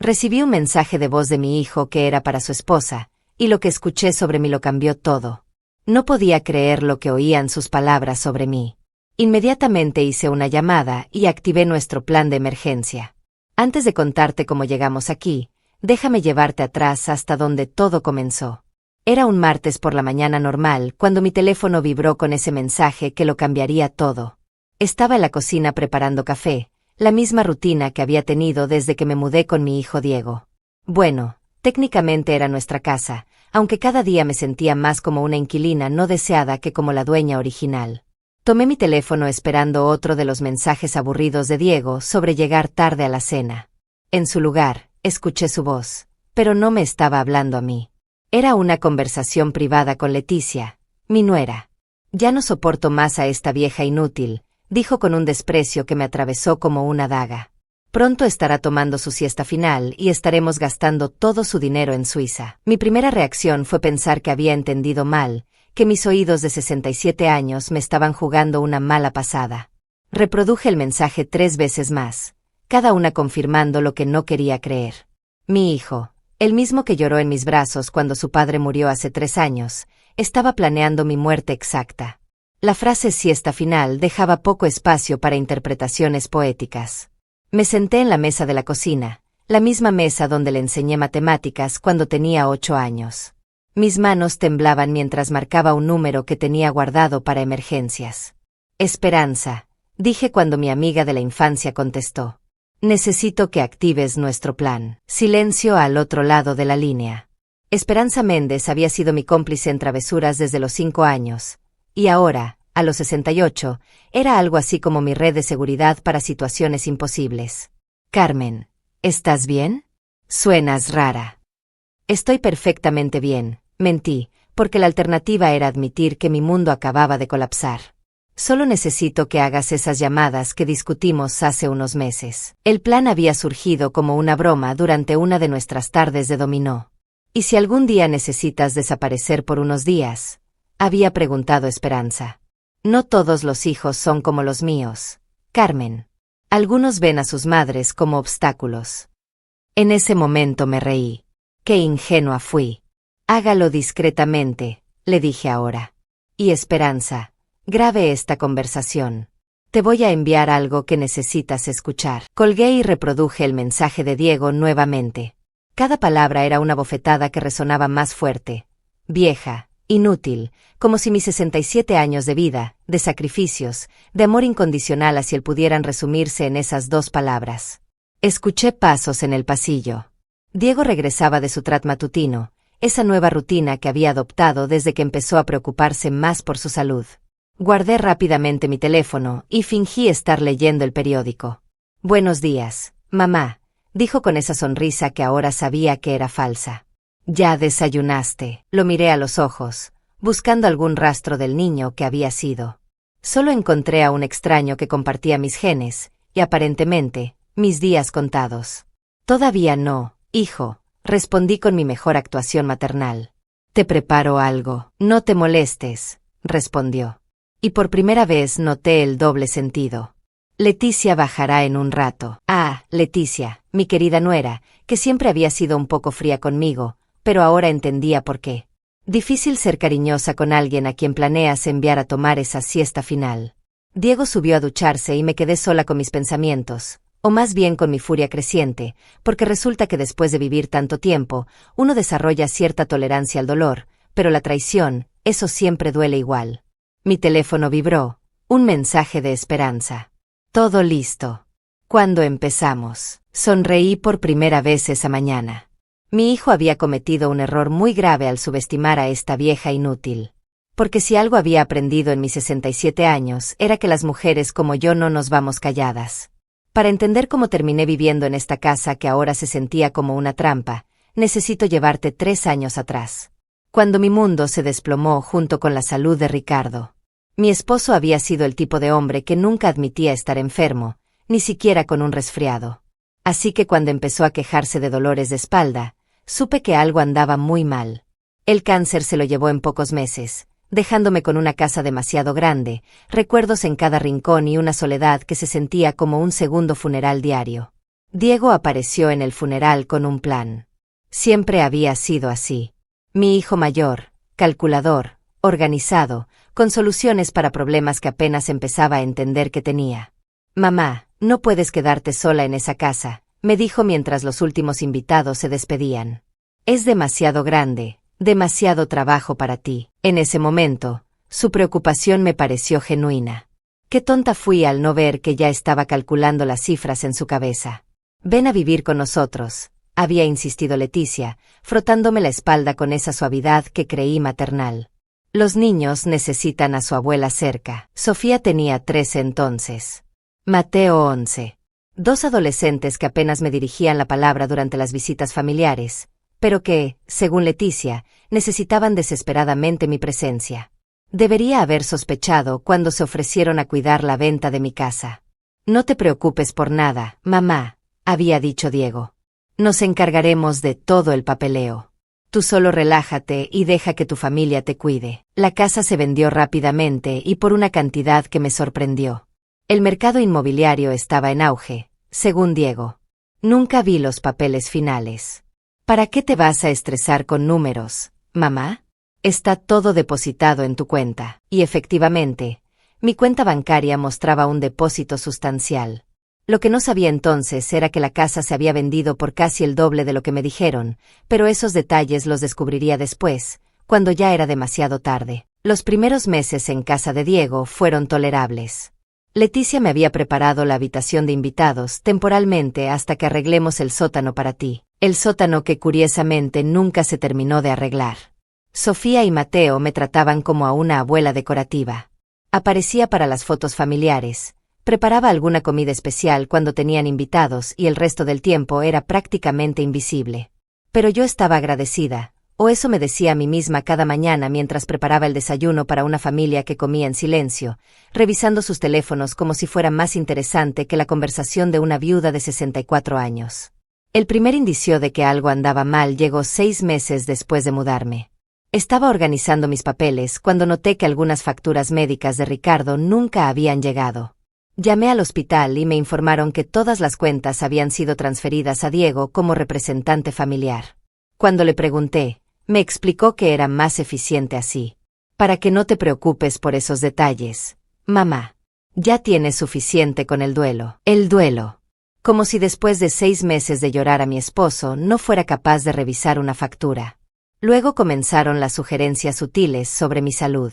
Recibí un mensaje de voz de mi hijo que era para su esposa, y lo que escuché sobre mí lo cambió todo. No podía creer lo que oían sus palabras sobre mí. Inmediatamente hice una llamada y activé nuestro plan de emergencia. Antes de contarte cómo llegamos aquí, déjame llevarte atrás hasta donde todo comenzó. Era un martes por la mañana normal cuando mi teléfono vibró con ese mensaje que lo cambiaría todo. Estaba en la cocina preparando café, la misma rutina que había tenido desde que me mudé con mi hijo Diego. Bueno, técnicamente era nuestra casa, aunque cada día me sentía más como una inquilina no deseada que como la dueña original. Tomé mi teléfono esperando otro de los mensajes aburridos de Diego sobre llegar tarde a la cena. En su lugar, escuché su voz, pero no me estaba hablando a mí. Era una conversación privada con Leticia, mi nuera. Ya no soporto más a esta vieja inútil, dijo con un desprecio que me atravesó como una daga. Pronto estará tomando su siesta final y estaremos gastando todo su dinero en Suiza. Mi primera reacción fue pensar que había entendido mal, que mis oídos de 67 años me estaban jugando una mala pasada. Reproduje el mensaje 3 veces más, cada una confirmando lo que no quería creer. Mi hijo, el mismo que lloró en mis brazos cuando su padre murió hace 3 años, estaba planeando mi muerte exacta. La frase siesta final dejaba poco espacio para interpretaciones poéticas. Me senté en la mesa de la cocina, la misma mesa donde le enseñé matemáticas cuando tenía 8 años. Mis manos temblaban mientras marcaba un número que tenía guardado para emergencias. Esperanza, dije cuando mi amiga de la infancia contestó. Necesito que actives nuestro plan. Silencio al otro lado de la línea. Esperanza Méndez había sido mi cómplice en travesuras desde los 5 años. Y ahora, a los 68, era algo así como mi red de seguridad para situaciones imposibles. Carmen, ¿estás bien? Suenas rara. Estoy perfectamente bien, mentí, porque la alternativa era admitir que mi mundo acababa de colapsar. Solo necesito que hagas esas llamadas que discutimos hace unos meses. El plan había surgido como una broma durante una de nuestras tardes de dominó. ¿Y si algún día necesitas desaparecer por unos días? Había preguntado Esperanza. No todos los hijos son como los míos, Carmen. Algunos ven a sus madres como obstáculos. En ese momento me reí. Qué ingenua fui. Hágalo discretamente, le dije ahora. Y Esperanza, grabe esta conversación. Te voy a enviar algo que necesitas escuchar. Colgué y reproduje el mensaje de Diego nuevamente. Cada palabra era una bofetada que resonaba más fuerte. Vieja, inútil, como si mis 67 años de vida, de sacrificios, de amor incondicional hacia él pudieran resumirse en esas 2 palabras. Escuché pasos en el pasillo. Diego regresaba de su trat matutino, esa nueva rutina que había adoptado desde que empezó a preocuparse más por su salud. Guardé rápidamente mi teléfono y fingí estar leyendo el periódico. Buenos días, mamá, dijo con esa sonrisa que ahora sabía que era falsa. ¿Ya desayunaste? Lo miré a los ojos, buscando algún rastro del niño que había sido. Solo encontré a un extraño que compartía mis genes, y aparentemente, mis días contados. Todavía no, hijo, respondí con mi mejor actuación maternal. Te preparo algo. No te molestes, respondió. Y por primera vez noté el doble sentido. Leticia bajará en un rato. Ah, Leticia, mi querida nuera, que siempre había sido un poco fría conmigo, pero ahora entendía por qué. Difícil ser cariñosa con alguien a quien planeas enviar a tomar esa siesta final. Diego subió a ducharse y me quedé sola con mis pensamientos, o más bien con mi furia creciente, porque resulta que después de vivir tanto tiempo, uno desarrolla cierta tolerancia al dolor, pero la traición, eso siempre duele igual. Mi teléfono vibró, un mensaje de Esperanza. Todo listo. ¿Cuándo empezamos? Sonreí por primera vez esa mañana. Mi hijo había cometido un error muy grave al subestimar a esta vieja inútil. Porque si algo había aprendido en mis 67 años era que las mujeres como yo no nos vamos calladas. Para entender cómo terminé viviendo en esta casa que ahora se sentía como una trampa, necesito llevarte 3 años atrás. Cuando mi mundo se desplomó junto con la salud de Ricardo. Mi esposo había sido el tipo de hombre que nunca admitía estar enfermo, ni siquiera con un resfriado. Así que cuando empezó a quejarse de dolores de espalda, supe que algo andaba muy mal. El cáncer se lo llevó en pocos meses, dejándome con una casa demasiado grande, recuerdos en cada rincón y una soledad que se sentía como un segundo funeral diario. Diego apareció en el funeral con un plan. Siempre había sido así. Mi hijo mayor, calculador, organizado, con soluciones para problemas que apenas empezaba a entender que tenía. Mamá, no puedes quedarte sola en esa casa, me dijo mientras los últimos invitados se despedían. Es demasiado grande, demasiado trabajo para ti. En ese momento, su preocupación me pareció genuina. Qué tonta fui al no ver que ya estaba calculando las cifras en su cabeza. Ven a vivir con nosotros, había insistido Leticia, frotándome la espalda con esa suavidad que creí maternal. Los niños necesitan a su abuela cerca. Sofía tenía 13 entonces. Mateo 11. Dos adolescentes que apenas me dirigían la palabra durante las visitas familiares, pero que, según Leticia, necesitaban desesperadamente mi presencia. Debería haber sospechado cuando se ofrecieron a cuidar la venta de mi casa. No te preocupes por nada, mamá, había dicho Diego. Nos encargaremos de todo el papeleo. Tú solo relájate y deja que tu familia te cuide. La casa se vendió rápidamente y por una cantidad que me sorprendió. El mercado inmobiliario estaba en auge, según Diego. Nunca vi los papeles finales. ¿Para qué te vas a estresar con números, mamá? Está todo depositado en tu cuenta. Y efectivamente, mi cuenta bancaria mostraba un depósito sustancial. Lo que no sabía entonces era que la casa se había vendido por casi el doble de lo que me dijeron, pero esos detalles los descubriría después, cuando ya era demasiado tarde. Los primeros meses en casa de Diego fueron tolerables. Leticia me había preparado la habitación de invitados temporalmente hasta que arreglemos el sótano para ti, el sótano que curiosamente nunca se terminó de arreglar. Sofía y Mateo me trataban como a una abuela decorativa. Aparecía para las fotos familiares, preparaba alguna comida especial cuando tenían invitados y el resto del tiempo era prácticamente invisible. Pero yo estaba agradecida, o eso me decía a mí misma cada mañana mientras preparaba el desayuno para una familia que comía en silencio, revisando sus teléfonos como si fuera más interesante que la conversación de una viuda de 64 años. El primer indicio de que algo andaba mal llegó 6 meses después de mudarme. Estaba organizando mis papeles cuando noté que algunas facturas médicas de Ricardo nunca habían llegado. Llamé al hospital y me informaron que todas las cuentas habían sido transferidas a Diego como representante familiar. Cuando le pregunté, me explicó que era más eficiente así. Para que no te preocupes por esos detalles, mamá. Ya tienes suficiente con el duelo. El duelo. Como si después de 6 meses de llorar a mi esposo no fuera capaz de revisar una factura. Luego comenzaron las sugerencias sutiles sobre mi salud.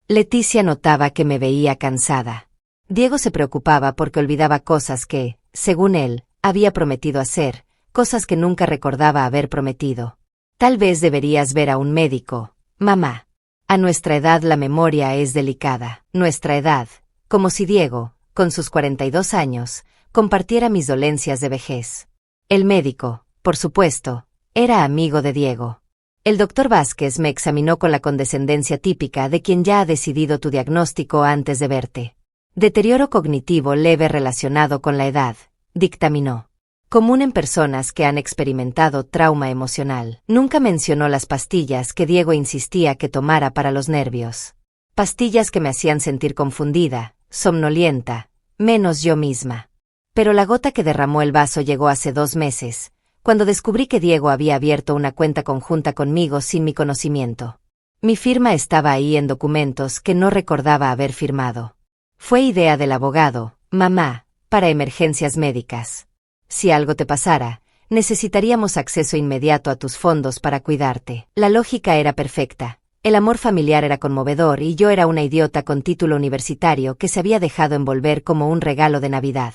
Leticia notaba que me veía cansada. Diego se preocupaba porque olvidaba cosas que, según él, había prometido hacer, cosas que nunca recordaba haber prometido. Tal vez deberías ver a un médico, mamá. A nuestra edad la memoria es delicada. Nuestra edad, como si Diego, con sus 42 años, compartiera mis dolencias de vejez. El médico, por supuesto, era amigo de Diego. El doctor Vázquez me examinó con la condescendencia típica de quien ya ha decidido tu diagnóstico antes de verte. Deterioro cognitivo leve relacionado con la edad, dictaminó. Común en personas que han experimentado trauma emocional. Nunca mencionó las pastillas que Diego insistía que tomara para los nervios. Pastillas que me hacían sentir confundida, somnolienta, menos yo misma. Pero la gota que derramó el vaso llegó hace 2 meses, cuando descubrí que Diego había abierto una cuenta conjunta conmigo sin mi conocimiento. Mi firma estaba ahí en documentos que no recordaba haber firmado. Fue idea del abogado, mamá, para emergencias médicas. Si algo te pasara, necesitaríamos acceso inmediato a tus fondos para cuidarte. La lógica era perfecta. El amor familiar era conmovedor y yo era una idiota con título universitario que se había dejado envolver como un regalo de Navidad.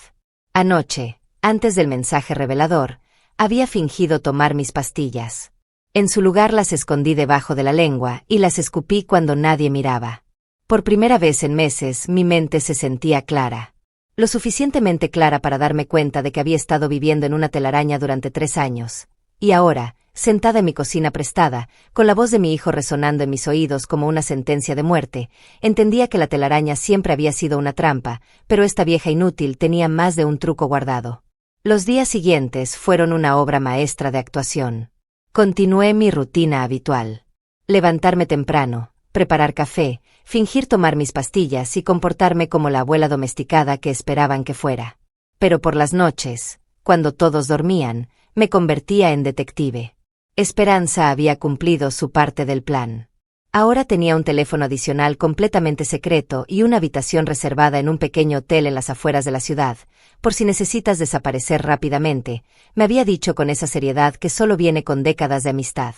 Anoche, antes del mensaje revelador, había fingido tomar mis pastillas. En su lugar las escondí debajo de la lengua y las escupí cuando nadie miraba. Por primera vez en meses mi mente se sentía clara. Lo suficientemente clara para darme cuenta de que había estado viviendo en una telaraña durante 3 años. Y ahora, sentada en mi cocina prestada, con la voz de mi hijo resonando en mis oídos como una sentencia de muerte, entendía que la telaraña siempre había sido una trampa, pero esta vieja inútil tenía más de un truco guardado. Los días siguientes fueron una obra maestra de actuación. Continué mi rutina habitual. Levantarme temprano, preparar café, fingir tomar mis pastillas y comportarme como la abuela domesticada que esperaban que fuera. Pero por las noches, cuando todos dormían, me convertía en detective. Esperanza había cumplido su parte del plan. Ahora tenía un teléfono adicional completamente secreto y una habitación reservada en un pequeño hotel en las afueras de la ciudad, por si necesitas desaparecer rápidamente, me había dicho con esa seriedad que solo viene con décadas de amistad.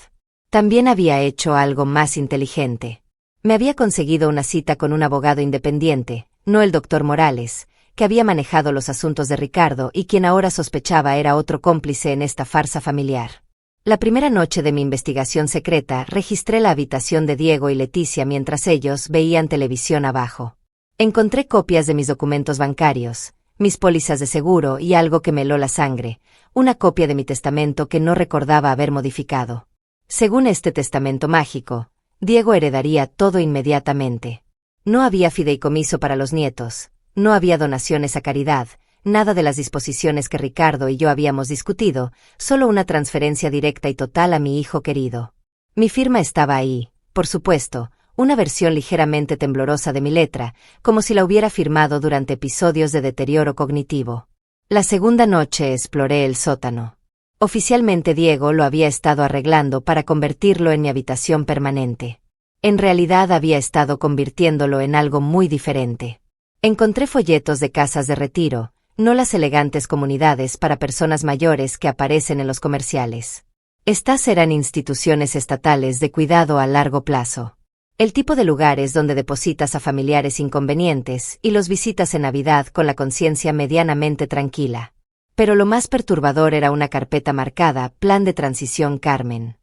También había hecho algo más inteligente. Me había conseguido una cita con un abogado independiente, no el doctor Morales, que había manejado los asuntos de Ricardo y quien ahora sospechaba era otro cómplice en esta farsa familiar. La primera noche de mi investigación secreta registré la habitación de Diego y Leticia mientras ellos veían televisión abajo. Encontré copias de mis documentos bancarios, mis pólizas de seguro y algo que me heló la sangre, una copia de mi testamento que no recordaba haber modificado. Según este testamento mágico, Diego heredaría todo inmediatamente. No había fideicomiso para los nietos, no había donaciones a caridad, nada de las disposiciones que Ricardo y yo habíamos discutido, solo una transferencia directa y total a mi hijo querido. Mi firma estaba ahí, por supuesto, una versión ligeramente temblorosa de mi letra, como si la hubiera firmado durante episodios de deterioro cognitivo. La segunda noche exploré el sótano. Oficialmente Diego lo había estado arreglando para convertirlo en mi habitación permanente. En realidad había estado convirtiéndolo en algo muy diferente. Encontré folletos de casas de retiro, no las elegantes comunidades para personas mayores que aparecen en los comerciales. Estas eran instituciones estatales de cuidado a largo plazo. El tipo de lugares donde depositas a familiares inconvenientes y los visitas en Navidad con la conciencia medianamente tranquila. Pero lo más perturbador era una carpeta marcada Plan de Transición Carmen.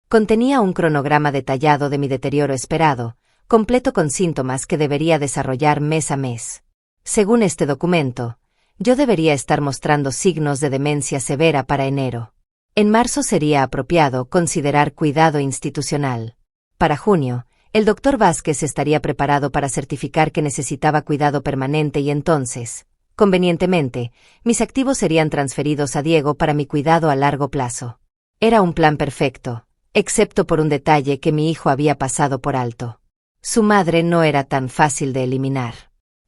Contenía un cronograma detallado de mi deterioro esperado, completo con síntomas que debería desarrollar mes a mes. Según este documento, yo debería estar mostrando signos de demencia severa para enero. En marzo sería apropiado considerar cuidado institucional. Para junio, el doctor Vázquez estaría preparado para certificar que necesitaba cuidado permanente y entonces, convenientemente, mis activos serían transferidos a Diego para mi cuidado a largo plazo. Era un plan perfecto, excepto por un detalle que mi hijo había pasado por alto. Su madre no era tan fácil de eliminar.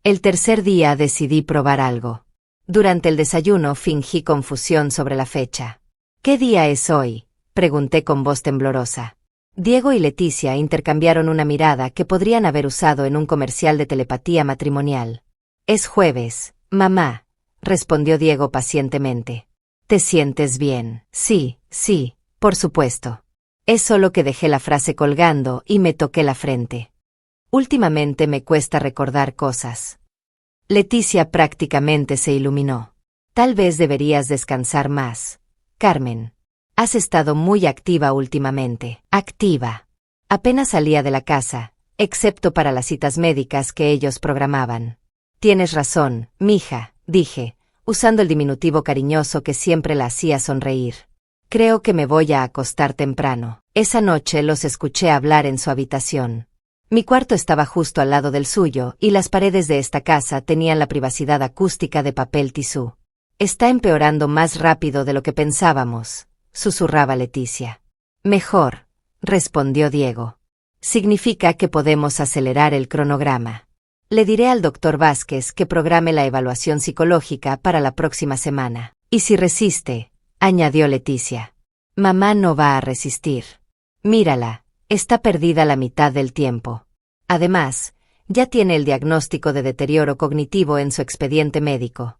El tercer día decidí probar algo. Durante el desayuno fingí confusión sobre la fecha. ¿Qué día es hoy?, pregunté con voz temblorosa. Diego y Leticia intercambiaron una mirada que podrían haber usado en un comercial de telepatía matrimonial. Es jueves, mamá, respondió Diego pacientemente. ¿Te sientes bien? Sí, por supuesto. Es solo que dejé la frase colgando y me toqué la frente. Últimamente me cuesta recordar cosas. Leticia prácticamente se iluminó. Tal vez deberías descansar más, Carmen. Has estado muy activa últimamente. Activa. Apenas salía de la casa, excepto para las citas médicas que ellos programaban. Tienes razón, mija, dije, usando el diminutivo cariñoso que siempre la hacía sonreír. Creo que me voy a acostar temprano. Esa noche los escuché hablar en su habitación. Mi cuarto estaba justo al lado del suyo y las paredes de esta casa tenían la privacidad acústica de papel tisú. Está empeorando más rápido de lo que pensábamos, susurraba Leticia. Mejor, respondió Diego. Significa que podemos acelerar el cronograma. Le diré al doctor Vázquez que programe la evaluación psicológica para la próxima semana. Y si resiste, añadió Leticia. Mamá no va a resistir. Mírala. Está perdida la mitad del tiempo. Además, ya tiene el diagnóstico de deterioro cognitivo en su expediente médico.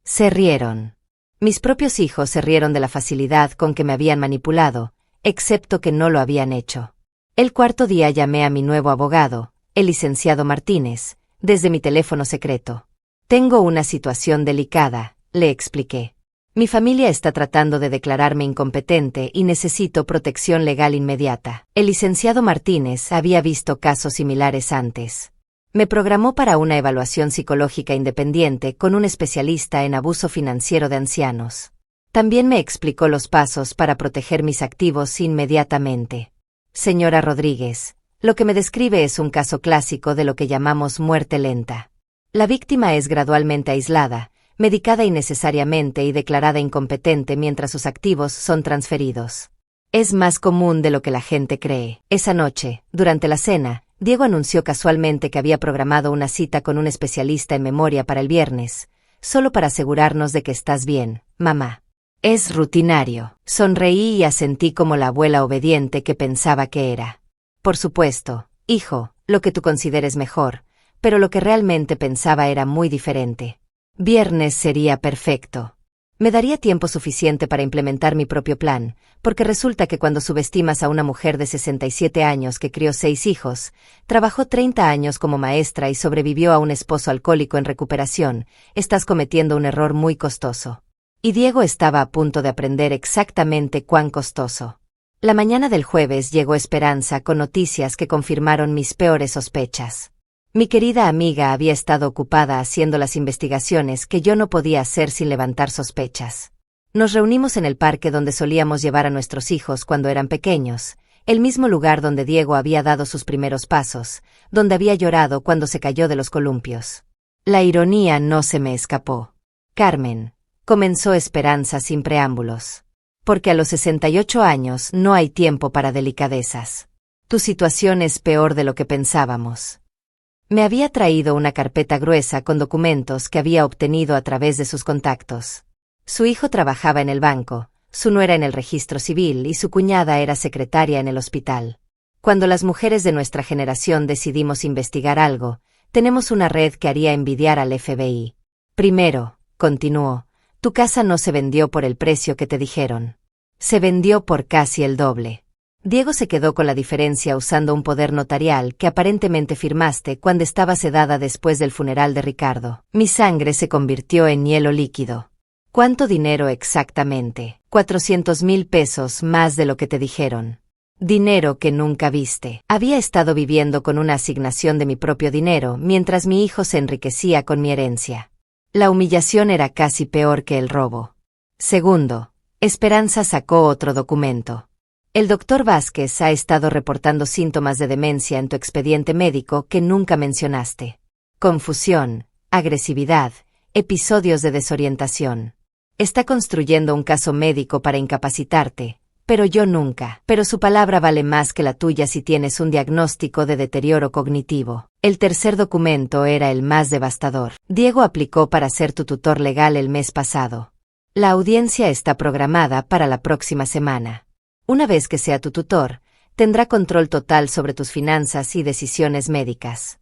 Se rieron. Mis propios hijos se rieron de la facilidad con que me habían manipulado, excepto que no lo habían hecho. El cuarto día llamé a mi nuevo abogado, el licenciado Martínez, desde mi teléfono secreto. Tengo una situación delicada, le expliqué. Mi familia está tratando de declararme incompetente y necesito protección legal inmediata. El licenciado Martínez había visto casos similares antes. Me programó para una evaluación psicológica independiente con un especialista en abuso financiero de ancianos. También me explicó los pasos para proteger mis activos inmediatamente. Señora Rodríguez, lo que me describe es un caso clásico de lo que llamamos muerte lenta. La víctima es gradualmente aislada, medicada innecesariamente y declarada incompetente mientras sus activos son transferidos. Es más común de lo que la gente cree. Esa noche, durante la cena, Diego anunció casualmente que había programado una cita con un especialista en memoria para el viernes, solo para asegurarnos de que estás bien, mamá. Es rutinario. Sonreí y asentí como la abuela obediente que pensaba que era. Por supuesto, hijo, lo que tú consideres mejor, pero lo que realmente pensaba era muy diferente. Viernes sería perfecto. Me daría tiempo suficiente para implementar mi propio plan, porque resulta que cuando subestimas a una mujer de 67 años que crió 6 hijos, trabajó 30 años como maestra y sobrevivió a un esposo alcohólico en recuperación, estás cometiendo un error muy costoso. Y Diego estaba a punto de aprender exactamente cuán costoso. La mañana del jueves llegó Esperanza con noticias que confirmaron mis peores sospechas. Mi querida amiga había estado ocupada haciendo las investigaciones que yo no podía hacer sin levantar sospechas. Nos reunimos en el parque donde solíamos llevar a nuestros hijos cuando eran pequeños, el mismo lugar donde Diego había dado sus primeros pasos, donde había llorado cuando se cayó de los columpios. La ironía no se me escapó. Carmen, comenzó Esperanza sin preámbulos. Porque a los 68 años no hay tiempo para delicadezas. Tu situación es peor de lo que pensábamos. Me había traído una carpeta gruesa con documentos que había obtenido a través de sus contactos. Su hijo trabajaba en el banco, su nuera en el registro civil y su cuñada era secretaria en el hospital. Cuando las mujeres de nuestra generación decidimos investigar algo, tenemos una red que haría envidiar al FBI. Primero, continuó, tu casa no se vendió por el precio que te dijeron. Se vendió por casi el doble. Diego se quedó con la diferencia usando un poder notarial que aparentemente firmaste cuando estaba sedada después del funeral de Ricardo. Mi sangre se convirtió en hielo líquido. ¿Cuánto dinero exactamente? 400,000 pesos más de lo que te dijeron. Dinero que nunca viste. Había estado viviendo con una asignación de mi propio dinero mientras mi hijo se enriquecía con mi herencia. La humillación era casi peor que el robo. Segundo, Esperanza sacó otro documento. El doctor Vázquez ha estado reportando síntomas de demencia en tu expediente médico que nunca mencionaste. Confusión, agresividad, episodios de desorientación. Está construyendo un caso médico para incapacitarte, pero yo nunca. Pero su palabra vale más que la tuya si tienes un diagnóstico de deterioro cognitivo. El tercer documento era el más devastador. Diego aplicó para ser tu tutor legal el mes pasado. La audiencia está programada para la próxima semana. Una vez que sea tu tutor, tendrá control total sobre tus finanzas y decisiones médicas.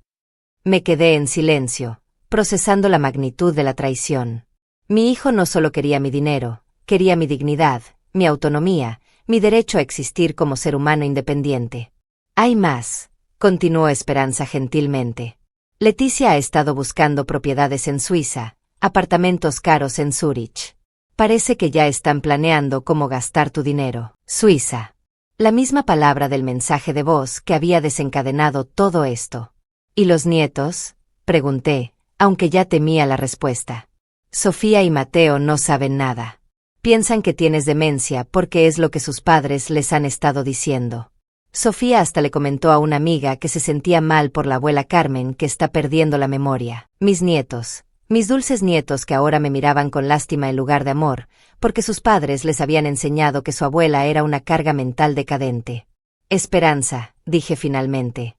Me quedé en silencio, procesando la magnitud de la traición. Mi hijo no solo quería mi dinero, quería mi dignidad, mi autonomía, mi derecho a existir como ser humano independiente. Hay más, continuó Esperanza gentilmente. Leticia ha estado buscando propiedades en Suiza, apartamentos caros en Zúrich. Parece que ya están planeando cómo gastar tu dinero. Suiza. La misma palabra del mensaje de voz que había desencadenado todo esto. ¿Y los nietos? Pregunté, aunque ya temía la respuesta. Sofía y Mateo no saben nada. Piensan que tienes demencia porque es lo que sus padres les han estado diciendo. Sofía hasta le comentó a una amiga que se sentía mal por la abuela Carmen que está perdiendo la memoria. Mis nietos. Mis dulces nietos que ahora me miraban con lástima en lugar de amor, porque sus padres les habían enseñado que su abuela era una carga mental decadente. Esperanza, dije finalmente.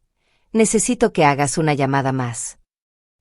Necesito que hagas una llamada más.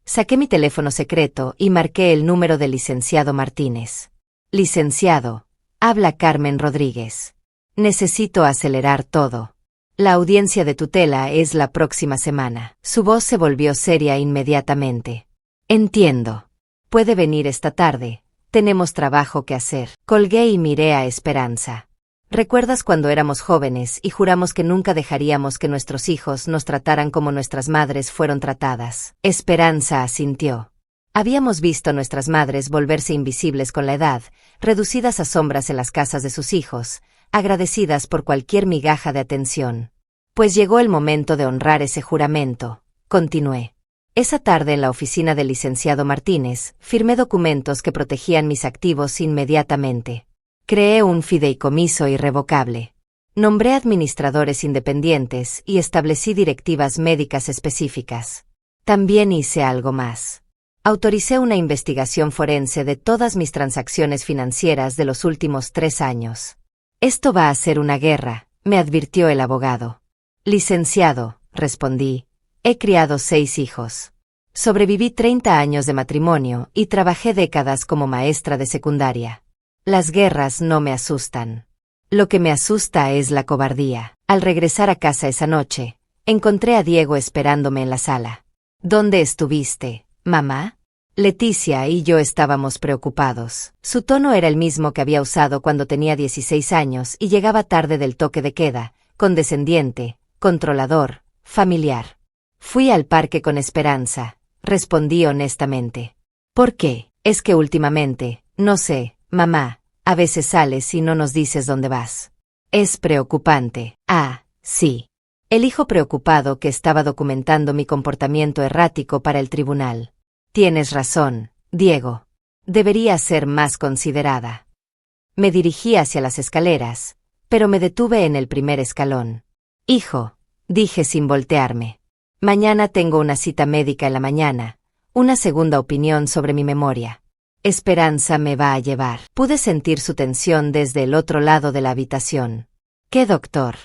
Saqué mi teléfono secreto y marqué el número del licenciado Martínez. Licenciado, habla Carmen Rodríguez. Necesito acelerar todo. La audiencia de tutela es la próxima semana. Su voz se volvió seria inmediatamente. Entiendo. Puede venir esta tarde. Tenemos trabajo que hacer. Colgué y miré a Esperanza. ¿Recuerdas cuando éramos jóvenes y juramos que nunca dejaríamos que nuestros hijos nos trataran como nuestras madres fueron tratadas? Esperanza asintió. Habíamos visto a nuestras madres volverse invisibles con la edad, reducidas a sombras en las casas de sus hijos, agradecidas por cualquier migaja de atención. Pues llegó el momento de honrar ese juramento, continué. Esa tarde en la oficina del licenciado Martínez, firmé documentos que protegían mis activos inmediatamente. Creé un fideicomiso irrevocable. Nombré administradores independientes y establecí directivas médicas específicas. También hice algo más. Autoricé una investigación forense de todas mis transacciones financieras de los últimos 3 años. Esto va a ser una guerra, me advirtió el abogado. Licenciado, respondí. He criado 6 hijos. Sobreviví 30 años de matrimonio y trabajé décadas como maestra de secundaria. Las guerras no me asustan. Lo que me asusta es la cobardía. Al regresar a casa esa noche, encontré a Diego esperándome en la sala. ¿Dónde estuviste, mamá? Leticia y yo estábamos preocupados. Su tono era el mismo que había usado cuando tenía 16 años y llegaba tarde del toque de queda, condescendiente, controlador, familiar. Fui al parque con Esperanza, respondí honestamente. ¿Por qué? Es que últimamente, no sé, mamá, a veces sales y no nos dices dónde vas. Es preocupante. Ah, sí. El hijo preocupado que estaba documentando mi comportamiento errático para el tribunal. Tienes razón, Diego. Debería ser más considerada. Me dirigí hacia las escaleras, pero me detuve en el primer escalón. Hijo, dije sin voltearme. Mañana tengo una cita médica en la mañana, una segunda opinión sobre mi memoria. Esperanza me va a llevar. Pude sentir su tensión desde el otro lado de la habitación. ¿Qué doctor?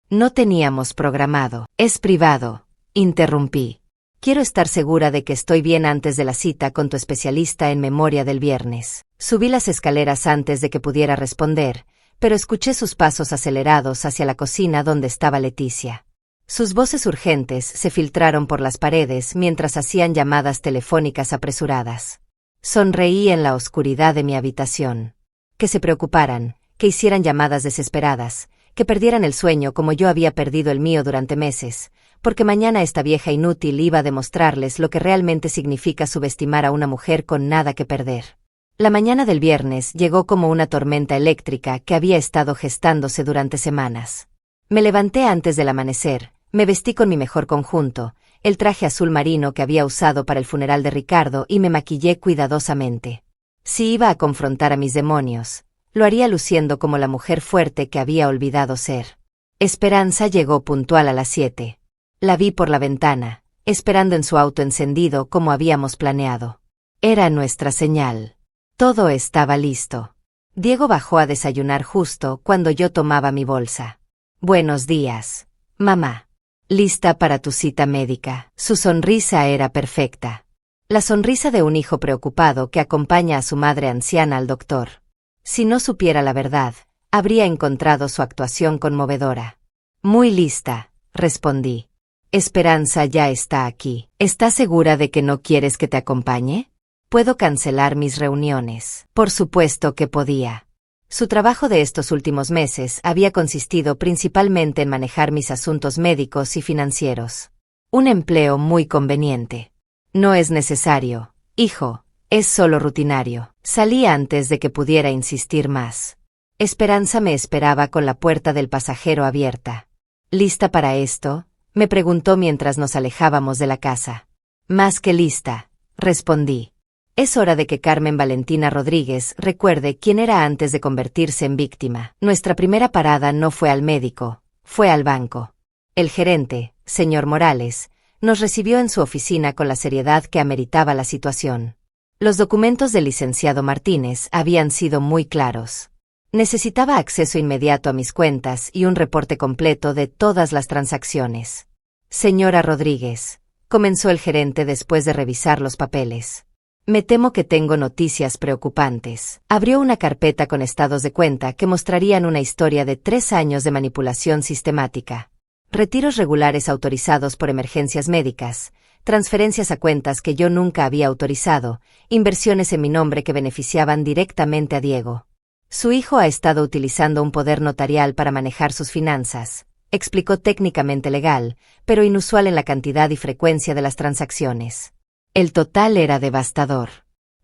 No teníamos programado. Es privado, interrumpí. Quiero estar segura de que estoy bien antes de la cita con tu especialista en memoria del viernes. Subí las escaleras antes de que pudiera responder, pero escuché sus pasos acelerados hacia la cocina donde estaba Leticia. Sus voces urgentes se filtraron por las paredes mientras hacían llamadas telefónicas apresuradas. Sonreí en la oscuridad de mi habitación. Que se preocuparan, que hicieran llamadas desesperadas, que perdieran el sueño como yo había perdido el mío durante meses, porque mañana esta vieja inútil iba a demostrarles lo que realmente significa subestimar a una mujer con nada que perder. La mañana del viernes llegó como una tormenta eléctrica que había estado gestándose durante semanas. Me levanté antes del amanecer, me vestí con mi mejor conjunto, el traje azul marino que había usado para el funeral de Ricardo y me maquillé cuidadosamente. Si iba a confrontar a mis demonios, lo haría luciendo como la mujer fuerte que había olvidado ser. Esperanza llegó puntual a las 7. La vi por la ventana, esperando en su auto encendido como habíamos planeado. Era nuestra señal. Todo estaba listo. Diego bajó a desayunar justo cuando yo tomaba mi bolsa. Buenos días, mamá. Lista para tu cita médica. Su sonrisa era perfecta. La sonrisa de un hijo preocupado que acompaña a su madre anciana al doctor. Si no supiera la verdad, habría encontrado su actuación conmovedora. Muy lista, respondí. Esperanza ya está aquí. ¿Estás segura de que no quieres que te acompañe? ¿Puedo cancelar mis reuniones? Por supuesto que podía. Su trabajo de estos últimos meses había consistido principalmente en manejar mis asuntos médicos y financieros. Un empleo muy conveniente. No es necesario, hijo, es solo rutinario. Salí antes de que pudiera insistir más. Esperanza me esperaba con la puerta del pasajero abierta. ¿Lista para esto?, me preguntó mientras nos alejábamos de la casa. Más que lista, respondí. Es hora de que Carmen Valentina Rodríguez recuerde quién era antes de convertirse en víctima. Nuestra primera parada no fue al médico, fue al banco. El gerente, señor Morales, nos recibió en su oficina con la seriedad que ameritaba la situación. Los documentos del licenciado Martínez habían sido muy claros. Necesitaba acceso inmediato a mis cuentas y un reporte completo de todas las transacciones. Señora Rodríguez, comenzó el gerente después de revisar los papeles. Me temo que tengo noticias preocupantes. Abrió una carpeta con estados de cuenta que mostrarían una historia de 3 años de manipulación sistemática. Retiros regulares autorizados por emergencias médicas, transferencias a cuentas que yo nunca había autorizado, inversiones en mi nombre que beneficiaban directamente a Diego. Su hijo ha estado utilizando un poder notarial para manejar sus finanzas, explicó técnicamente legal, pero inusual en la cantidad y frecuencia de las transacciones. El total era devastador.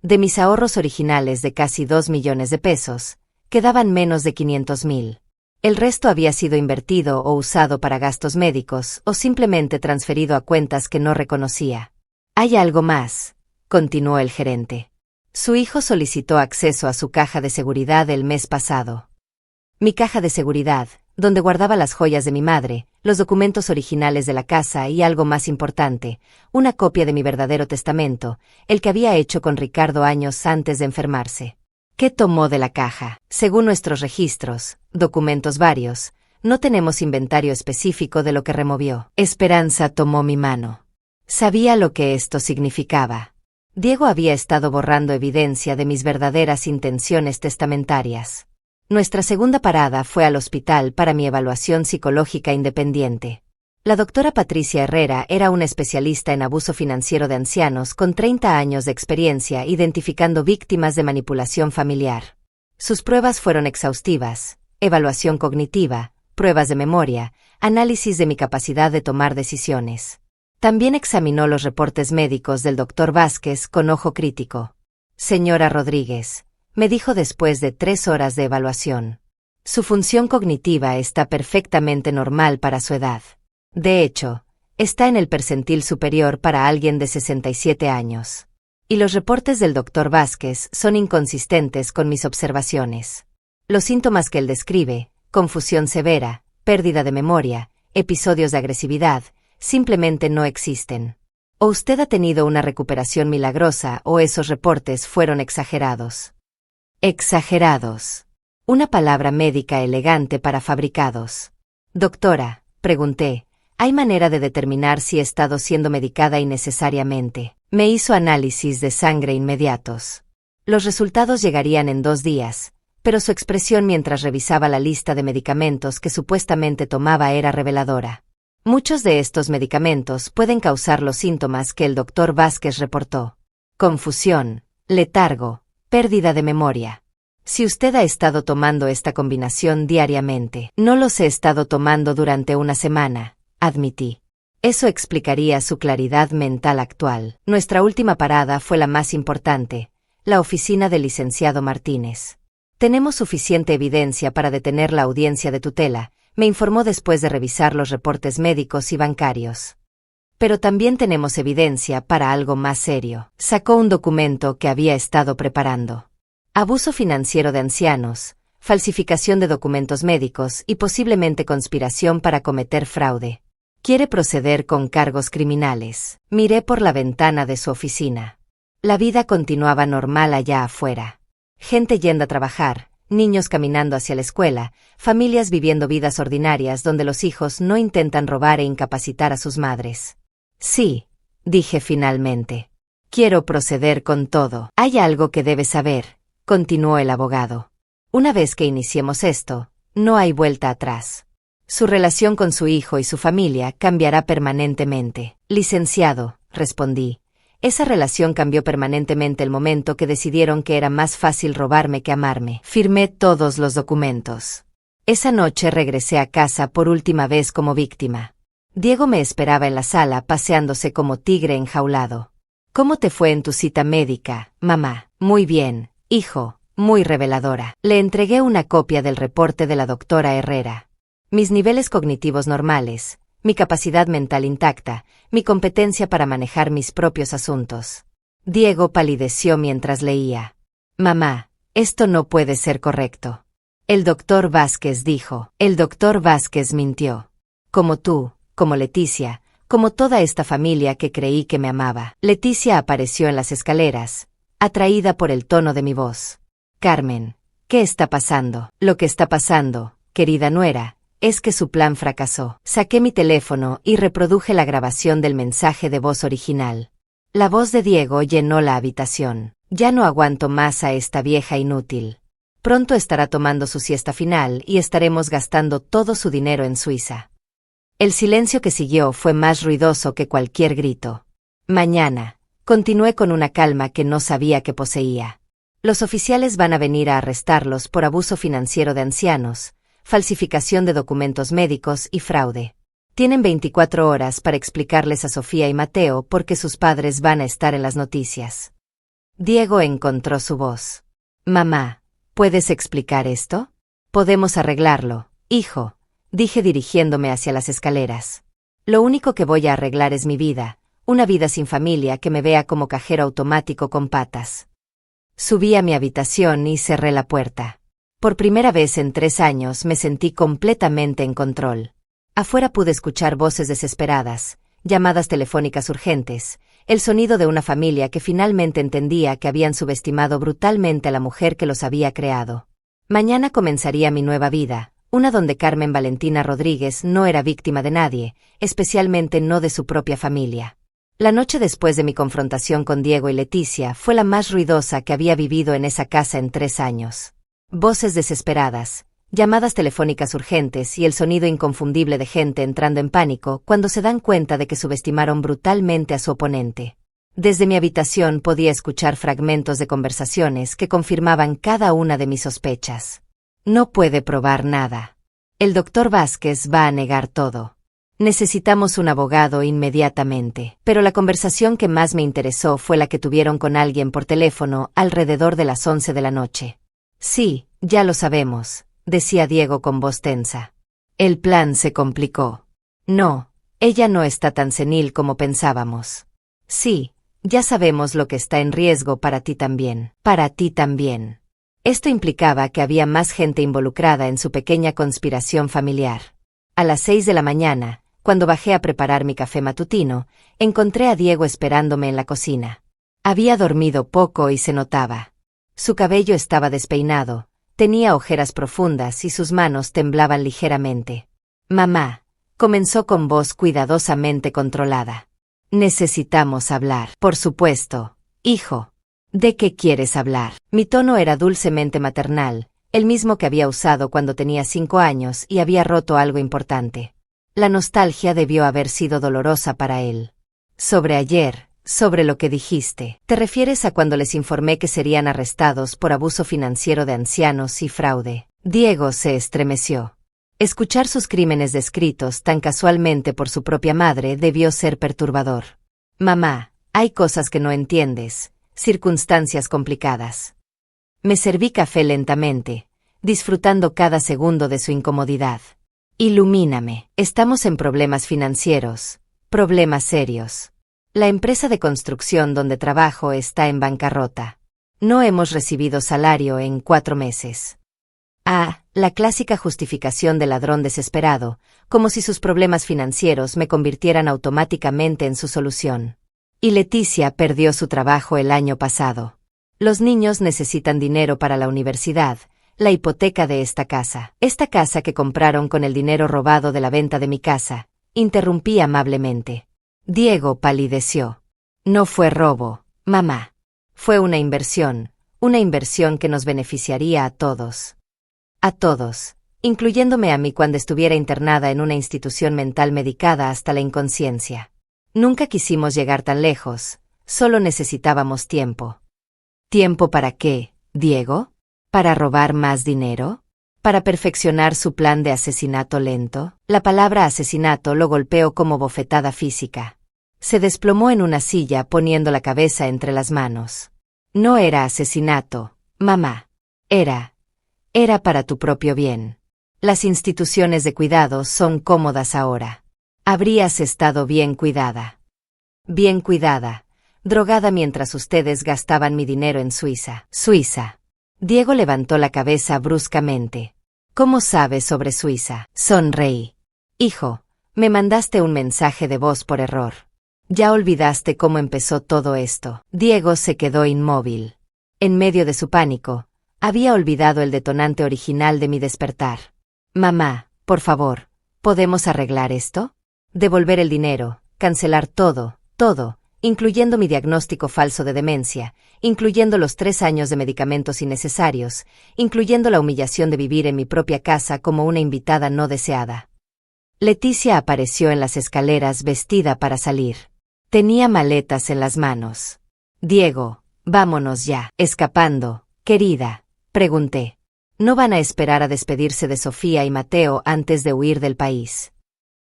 De mis ahorros originales de casi 2 millones de pesos, quedaban menos de 500,000. El resto había sido invertido o usado para gastos médicos o simplemente transferido a cuentas que no reconocía. Hay algo más, continuó el gerente. Su hijo solicitó acceso a su caja de seguridad el mes pasado. Mi caja de seguridad, donde guardaba las joyas de mi madre, los documentos originales de la casa y algo más importante, una copia de mi verdadero testamento, el que había hecho con Ricardo años antes de enfermarse. ¿Qué tomó de la caja? Según nuestros registros, documentos varios, no tenemos inventario específico de lo que removió. Esperanza tomó mi mano. Sabía lo que esto significaba. Diego había estado borrando evidencia de mis verdaderas intenciones testamentarias. Nuestra segunda parada fue al hospital para mi evaluación psicológica independiente. La doctora Patricia Herrera era una especialista en abuso financiero de ancianos con 30 años de experiencia identificando víctimas de manipulación familiar. Sus pruebas fueron exhaustivas: evaluación cognitiva, pruebas de memoria, análisis de mi capacidad de tomar decisiones. También examinó los reportes médicos del Dr. Vázquez con ojo crítico. Señora Rodríguez, me dijo después de 3 horas de evaluación, su función cognitiva está perfectamente normal para su edad. De hecho, está en el percentil superior para alguien de 67 años. Y los reportes del Dr. Vázquez son inconsistentes con mis observaciones. Los síntomas que él describe, confusión severa, pérdida de memoria, episodios de agresividad, simplemente no existen. O usted ha tenido una recuperación milagrosa o esos reportes fueron exagerados. Exagerados. Una palabra médica elegante para fabricados. Doctora, pregunté, ¿hay manera de determinar si he estado siendo medicada innecesariamente? Me hizo análisis de sangre inmediatos. Los resultados llegarían en 2 días, pero su expresión mientras revisaba la lista de medicamentos que supuestamente tomaba era reveladora. Muchos de estos medicamentos pueden causar los síntomas que el Dr. Vázquez reportó: confusión, letargo, pérdida de memoria. Si usted ha estado tomando esta combinación diariamente, no los he estado tomando durante una semana, admití. Eso explicaría su claridad mental actual. Nuestra última parada fue la más importante, la oficina del licenciado Martínez. Tenemos suficiente evidencia para detener la audiencia de tutela, me informó después de revisar los reportes médicos y bancarios. Pero también tenemos evidencia para algo más serio. Sacó un documento que había estado preparando. Abuso financiero de ancianos, falsificación de documentos médicos y posiblemente conspiración para cometer fraude. Quiere proceder con cargos criminales. Miré por la ventana de su oficina. La vida continuaba normal allá afuera. Gente yendo a trabajar, niños caminando hacia la escuela, familias viviendo vidas ordinarias donde los hijos no intentan robar e incapacitar a sus madres. Sí, dije finalmente. Quiero proceder con todo. Hay algo que debes saber, continuó el abogado. Una vez que iniciemos esto, no hay vuelta atrás. Su relación con su hijo y su familia cambiará permanentemente. Licenciado, respondí. Esa relación cambió permanentemente el momento que decidieron que era más fácil robarme que amarme. Firmé todos los documentos. Esa noche regresé a casa por última vez como víctima. Diego me esperaba en la sala paseándose como tigre enjaulado. ¿Cómo te fue en tu cita médica, mamá? Muy bien, hijo, muy reveladora. Le entregué una copia del reporte de la doctora Herrera. Mis niveles cognitivos normales, mi capacidad mental intacta, mi competencia para manejar mis propios asuntos. Diego palideció mientras leía. Mamá, esto no puede ser correcto. El doctor Vázquez dijo. El doctor Vázquez mintió. Como tú, como Leticia, como toda esta familia que creí que me amaba. Leticia apareció en las escaleras, atraída por el tono de mi voz. Carmen, ¿qué está pasando? Lo que está pasando, querida nuera, es que su plan fracasó. Saqué mi teléfono y reproduje la grabación del mensaje de voz original. La voz de Diego llenó la habitación. Ya no aguanto más a esta vieja inútil. Pronto estará tomando su siesta final y estaremos gastando todo su dinero en Suiza. El silencio que siguió fue más ruidoso que cualquier grito. Mañana, continué con una calma que no sabía que poseía. Los oficiales van a venir a arrestarlos por abuso financiero de ancianos, falsificación de documentos médicos y fraude. Tienen 24 horas para explicarles a Sofía y Mateo por qué sus padres van a estar en las noticias. Diego encontró su voz. Mamá, ¿puedes explicar esto? Podemos arreglarlo, hijo, dije dirigiéndome hacia las escaleras. Lo único que voy a arreglar es mi vida, una vida sin familia que me vea como cajero automático con patas. Subí a mi habitación y cerré la puerta. Por primera vez en 3 años me sentí completamente en control. Afuera pude escuchar voces desesperadas, llamadas telefónicas urgentes, el sonido de una familia que finalmente entendía que habían subestimado brutalmente a la mujer que los había creado. Mañana comenzaría mi nueva vida, una donde Carmen Valentina Rodríguez no era víctima de nadie, especialmente no de su propia familia. La noche después de mi confrontación con Diego y Leticia fue la más ruidosa que había vivido en esa casa en 3 años. Voces desesperadas, llamadas telefónicas urgentes y el sonido inconfundible de gente entrando en pánico cuando se dan cuenta de que subestimaron brutalmente a su oponente. Desde mi habitación podía escuchar fragmentos de conversaciones que confirmaban cada una de mis sospechas. No puede probar nada. El doctor Vázquez va a negar todo. Necesitamos un abogado inmediatamente. Pero la conversación que más me interesó fue la que tuvieron con alguien por teléfono alrededor de las 11 de la noche. Sí, ya lo sabemos, decía Diego con voz tensa. El plan se complicó. No, ella no está tan senil como pensábamos. Sí, ya sabemos lo que está en riesgo para ti también. Para ti también. Esto implicaba que había más gente involucrada en su pequeña conspiración familiar. A las 6 de la mañana, cuando bajé a preparar mi café matutino, encontré a Diego esperándome en la cocina. Había dormido poco y se notaba. Su cabello estaba despeinado, tenía ojeras profundas y sus manos temblaban ligeramente. Mamá, comenzó con voz cuidadosamente controlada. Necesitamos hablar. Por supuesto, hijo. ¿De qué quieres hablar? Mi tono era dulcemente maternal, el mismo que había usado cuando tenía 5 años y había roto algo importante. La nostalgia debió haber sido dolorosa para él. Sobre ayer, sobre lo que dijiste. ¿Te refieres a cuando les informé que serían arrestados por abuso financiero de ancianos y fraude? Diego se estremeció. Escuchar sus crímenes descritos tan casualmente por su propia madre debió ser perturbador. Mamá, hay cosas que no entiendes, circunstancias complicadas. Me serví café lentamente, disfrutando cada segundo de su incomodidad. Ilumíname. Estamos en problemas financieros, problemas serios. La empresa de construcción donde trabajo está en bancarrota. No hemos recibido salario en 4 meses. Ah, la clásica justificación del ladrón desesperado, como si sus problemas financieros me convirtieran automáticamente en su solución. Y Leticia perdió su trabajo el año pasado. Los niños necesitan dinero para la universidad, la hipoteca de esta casa que compraron con el dinero robado de la venta de mi casa, interrumpí amablemente. Diego palideció. No fue robo, mamá. Fue una inversión que nos beneficiaría a todos. A todos, incluyéndome a mí cuando estuviera internada en una institución mental medicada hasta la inconsciencia. Nunca quisimos llegar tan lejos, solo necesitábamos tiempo. ¿Tiempo para qué, Diego? ¿Para robar más dinero? ¿Para perfeccionar su plan de asesinato lento? La palabra asesinato lo golpeó como bofetada física. Se desplomó en una silla poniendo la cabeza entre las manos. No era asesinato, mamá. Era para tu propio bien. Las instituciones de cuidado son cómodas ahora. Habrías estado bien cuidada. Bien cuidada, drogada mientras ustedes gastaban mi dinero en Suiza. Suiza. Diego levantó la cabeza bruscamente. ¿Cómo sabes sobre Suiza? Sonreí. Hijo, me mandaste un mensaje de voz por error. ¿Ya olvidaste cómo empezó todo esto? Diego se quedó inmóvil. En medio de su pánico, había olvidado el detonante original de mi despertar. Mamá, por favor, ¿podemos arreglar esto? Devolver el dinero, cancelar todo, incluyendo mi diagnóstico falso de demencia, incluyendo los 3 años de medicamentos innecesarios, incluyendo la humillación de vivir en mi propia casa como una invitada no deseada. Leticia apareció en las escaleras vestida para salir. Tenía maletas en las manos. Diego, vámonos ya. Escapando, querida, pregunté. ¿No van a esperar a despedirse de Sofía y Mateo antes de huir del país?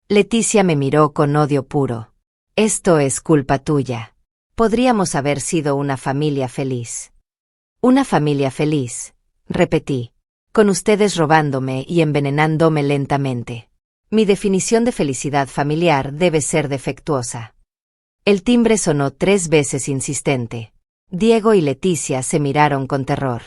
Leticia me miró con odio puro. Esto es culpa tuya. Podríamos haber sido una familia feliz. Una familia feliz, repetí, con ustedes robándome y envenenándome lentamente. Mi definición de felicidad familiar debe ser defectuosa. El timbre sonó 3 veces insistente. Diego y Leticia se miraron con terror.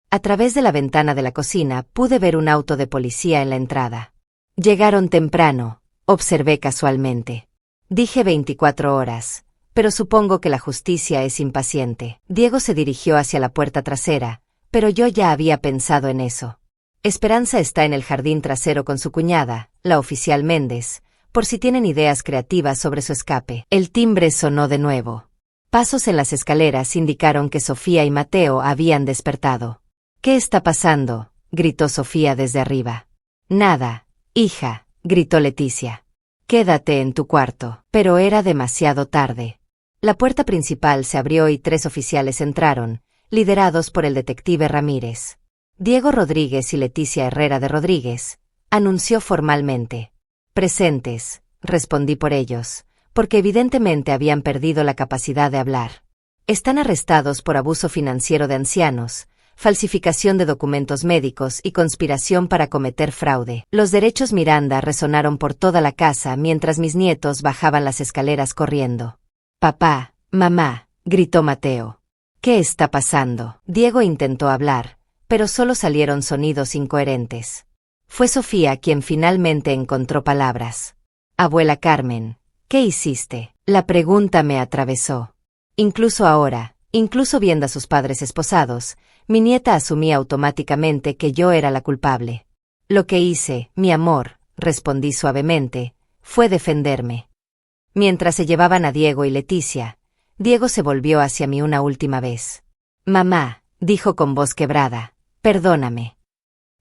A través de la ventana de la cocina pude ver un auto de policía en la entrada. Llegaron temprano, observé casualmente. Dije 24 horas, pero supongo que la justicia es impaciente. Diego se dirigió hacia la puerta trasera, pero yo ya había pensado en eso. Esperanza está en el jardín trasero con su cuñada, la oficial Méndez, por si tienen ideas creativas sobre su escape. El timbre sonó de nuevo. Pasos en las escaleras indicaron que Sofía y Mateo habían despertado. «¿Qué está pasando?», gritó Sofía desde arriba. «Nada, hija», gritó Leticia. «Quédate en tu cuarto». Pero era demasiado tarde. La puerta principal se abrió y 3 oficiales entraron, liderados por el detective Ramírez. «Diego Rodríguez y Leticia Herrera de Rodríguez», anunció formalmente. «Presentes», respondí por ellos, porque evidentemente habían perdido la capacidad de hablar. «Están arrestados por abuso financiero de ancianos, falsificación de documentos médicos y conspiración para cometer fraude». Los derechos Miranda resonaron por toda la casa mientras mis nietos bajaban las escaleras corriendo. «Papá, mamá», gritó Mateo. «¿Qué está pasando?». Diego intentó hablar, pero solo salieron sonidos incoherentes. Fue Sofía quien finalmente encontró palabras. «Abuela Carmen, ¿qué hiciste?». La pregunta me atravesó. Incluso ahora, incluso viendo a sus padres esposados, mi nieta asumía automáticamente que yo era la culpable. «Lo que hice, mi amor», respondí suavemente, «fue defenderme». Mientras se llevaban a Diego y Leticia, Diego se volvió hacia mí una última vez. «Mamá», dijo con voz quebrada, «perdóname».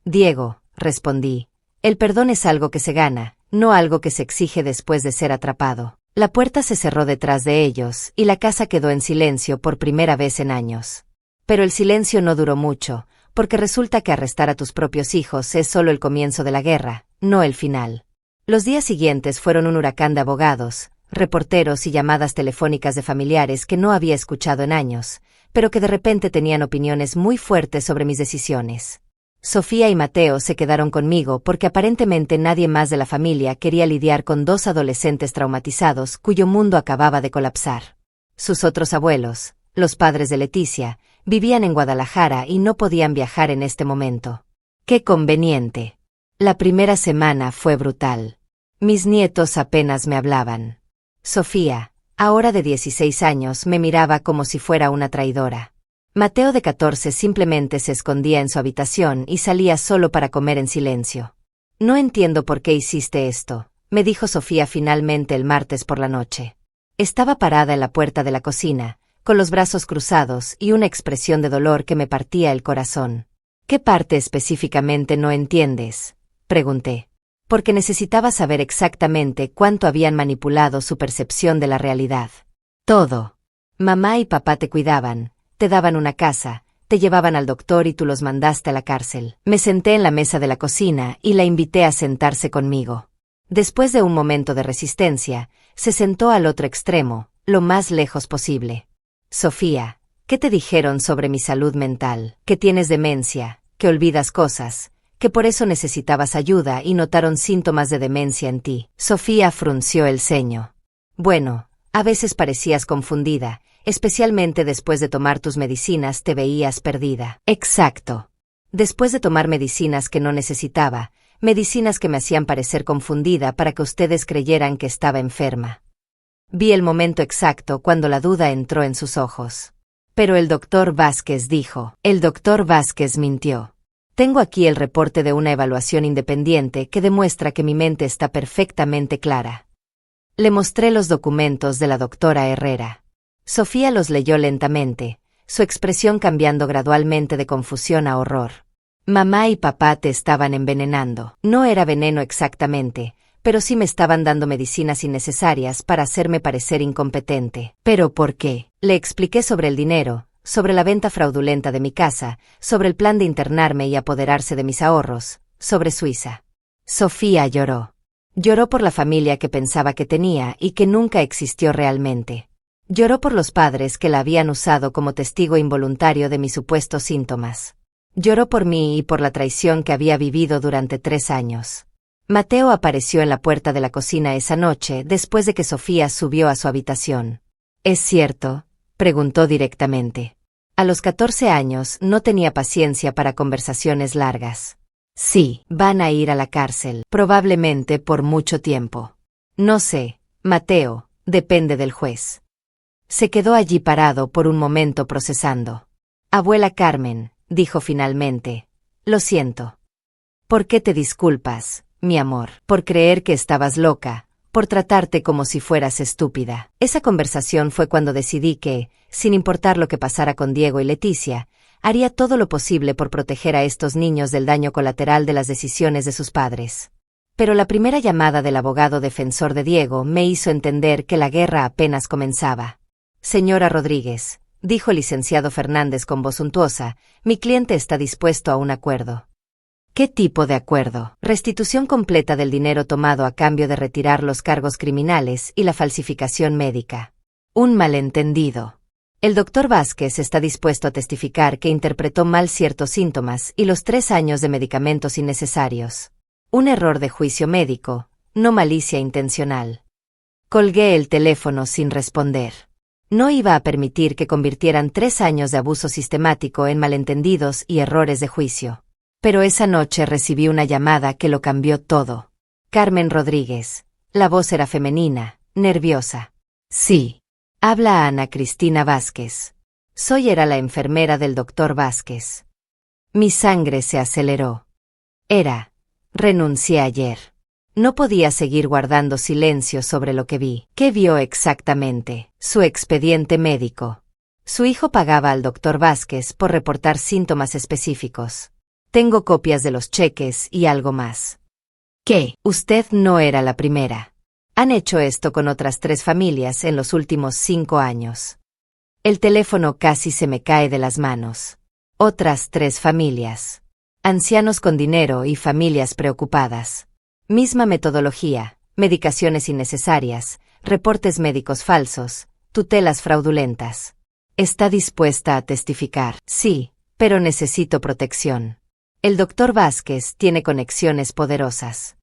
«Diego», respondí, «el perdón es algo que se gana, no algo que se exige después de ser atrapado». La puerta se cerró detrás de ellos y la casa quedó en silencio por primera vez en años. Pero el silencio no duró mucho, porque resulta que arrestar a tus propios hijos es solo el comienzo de la guerra, no el final. Los días siguientes fueron un huracán de abogados, reporteros y llamadas telefónicas de familiares que no había escuchado en años, pero que de repente tenían opiniones muy fuertes sobre mis decisiones. Sofía y Mateo se quedaron conmigo porque aparentemente nadie más de la familia quería lidiar con 2 adolescentes traumatizados cuyo mundo acababa de colapsar. Sus otros abuelos, los padres de Leticia, vivían en Guadalajara y no podían viajar en este momento. ¡Qué conveniente! La primera semana fue brutal. Mis nietos apenas me hablaban. Sofía, ahora de 16 años, me miraba como si fuera una traidora. Mateo de 14 simplemente se escondía en su habitación y salía solo para comer en silencio. «No entiendo por qué hiciste esto», me dijo Sofía finalmente el martes por la noche. Estaba parada en la puerta de la cocina, con los brazos cruzados y una expresión de dolor que me partía el corazón. «¿Qué parte específicamente no entiendes?», pregunté. Porque necesitaba saber exactamente cuánto habían manipulado su percepción de la realidad. «Todo. Mamá y papá te cuidaban, te daban una casa, te llevaban al doctor y tú los mandaste a la cárcel». Me senté en la mesa de la cocina y la invité a sentarse conmigo. Después de un momento de resistencia, se sentó al otro extremo, lo más lejos posible. «Sofía, ¿qué te dijeron sobre mi salud mental? Que tienes demencia, que olvidas cosas, que por eso necesitabas ayuda y notaron síntomas de demencia en ti». Sofía frunció el ceño. «Bueno, a veces parecías confundida, especialmente después de tomar tus medicinas te veías perdida». «Exacto. Después de tomar medicinas que no necesitaba, medicinas que me hacían parecer confundida para que ustedes creyeran que estaba enferma». Vi el momento exacto cuando la duda entró en sus ojos. «Pero el doctor Vázquez dijo». «El doctor Vázquez mintió. Tengo aquí el reporte de una evaluación independiente que demuestra que mi mente está perfectamente clara». Le mostré los documentos de la doctora Herrera. Sofía los leyó lentamente, su expresión cambiando gradualmente de confusión a horror. «Mamá y papá te estaban envenenando». No era veneno exactamente, pero sí me estaban dando medicinas innecesarias para hacerme parecer incompetente. «¿Pero por qué?». Le expliqué sobre el dinero, sobre la venta fraudulenta de mi casa, sobre el plan de internarme y apoderarse de mis ahorros, sobre Suiza. Sofía lloró. Lloró por la familia que pensaba que tenía y que nunca existió realmente. Lloró por los padres que la habían usado como testigo involuntario de mis supuestos síntomas. Lloró por mí y por la traición que había vivido durante 3 años. Mateo apareció en la puerta de la cocina esa noche después de que Sofía subió a su habitación. «¿Es cierto?», preguntó directamente. A los 14 años no tenía paciencia para conversaciones largas. «Sí, van a ir a la cárcel, probablemente por mucho tiempo». «No sé, Mateo, depende del juez». Se quedó allí parado por un momento procesando. «Abuela Carmen», dijo finalmente, «lo siento». «¿Por qué te disculpas, mi amor? ¿Por creer que estabas loca, por tratarte como si fueras estúpida. Esa conversación fue cuando decidí que, sin importar lo que pasara con Diego y Leticia, haría todo lo posible por proteger a estos niños del daño colateral de las decisiones de sus padres. Pero la primera llamada del abogado defensor de Diego me hizo entender que la guerra apenas comenzaba. Señora Rodríguez, dijo el licenciado Fernández con voz suntuosa, mi cliente está dispuesto a un acuerdo. ¿Qué tipo de acuerdo? Restitución completa del dinero tomado a cambio de retirar los cargos criminales y la falsificación médica. Un malentendido. El doctor Vázquez está dispuesto a testificar que interpretó mal ciertos síntomas y los 3 años de medicamentos innecesarios. Un error de juicio médico, no malicia intencional. Colgué el teléfono sin responder. No iba a permitir que convirtieran 3 años de abuso sistemático en malentendidos y errores de juicio. Pero esa noche recibí una llamada que lo cambió todo. Carmen Rodríguez. La voz era femenina, nerviosa. Sí. Habla Ana Cristina Vázquez. Era la enfermera del doctor Vázquez. Mi sangre se aceleró. Renuncié ayer. No podía seguir guardando silencio sobre lo que vi. ¿Qué vio exactamente? Su expediente médico. Su hijo pagaba al doctor Vázquez por reportar síntomas específicos. Tengo copias de los cheques y algo más. ¿Qué? Usted no era la primera. Han hecho esto con otras 3 familias en los últimos 5 años. El teléfono casi se me cae de las manos. Otras 3 familias. Ancianos con dinero y familias preocupadas. Misma metodología, medicaciones innecesarias, reportes médicos falsos, tutelas fraudulentas. ¿Está dispuesta a testificar? Sí, pero necesito protección. El doctor Vázquez tiene conexiones poderosas.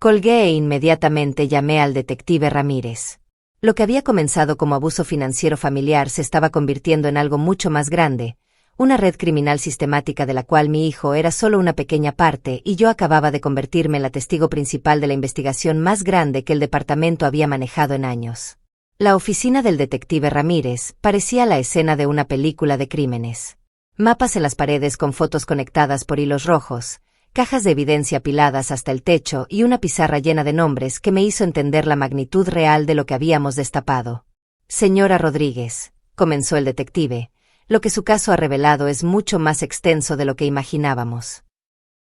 Colgué e inmediatamente llamé al detective Ramírez. Lo que había comenzado como abuso financiero familiar se estaba convirtiendo en algo mucho más grande, una red criminal sistemática de la cual mi hijo era solo una pequeña parte y yo acababa de convertirme en la testigo principal de la investigación más grande que el departamento había manejado en años. La oficina del detective Ramírez parecía la escena de una película de crímenes. Mapas en las paredes con fotos conectadas por hilos rojos, cajas de evidencia apiladas hasta el techo y una pizarra llena de nombres que me hizo entender la magnitud real de lo que habíamos destapado. Señora Rodríguez, comenzó el detective, lo que su caso ha revelado es mucho más extenso de lo que imaginábamos.